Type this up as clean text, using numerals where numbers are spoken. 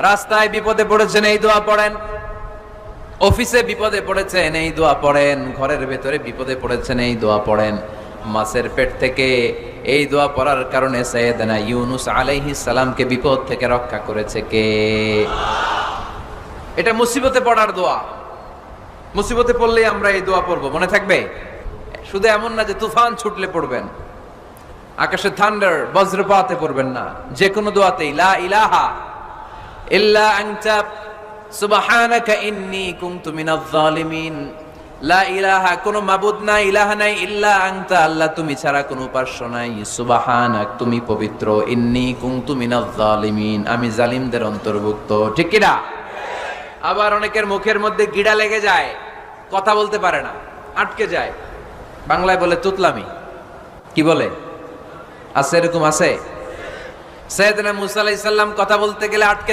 রাস্তায় বিপদে পড়েছেন এই দোয়া পড়েন, অফিসে বিপদে পড়েছেন এই দোয়া পড়েন, ঘরের ভেতরে বিপদে পড়েছেন এই দোয়া পড়েন। মাছের পেট থেকে এই দোয়া পড়ার কারণে সাইয়েদনা ইউনুস আলাইহিস সালামকে বিপদ থেকে রক্ষা করেছে কে? এটা মুসিবতে পড়ার দোয়া। মুসিবতে পড়লেই আমরা এই দোয়া পড়বো, মনে থাকবে? শুধু এমন না যে তুফান ছুটলে পড়বেন, আকাশে থান্ডার বজ্রপাতে পড়বেন না, যে কোনো দোয়াতেই লা ইলাহা ইল্লা আনতা সুবহানাকা ইন্নী কুনতু মিনাজ জালিমিন। লা ইলাহা, কোনো মাবুদ নাই, ইলাহা নাই, ইল্লা আনতা, আল্লাহ তুমি ছাড়া কোনো উপাস্য নাই, সুবহানাক তুমি পবিত্র, ইন্নী কুনতু মিনাজ জালিমিন আমি জালিমদের অন্তর্ভুক্ত। ঠিক কি না? আবার অনেকের মুখের মধ্যে গিড়া লেগে যায়, কথা বলতে পারে না, আটকে যায়, বাংলায় বলে তুতলামি। কি বলে? আছে, এরকম আছে। সাইয়েদনা মুসা আলাইহিস সালাম কথা বলতে গেলে আটকে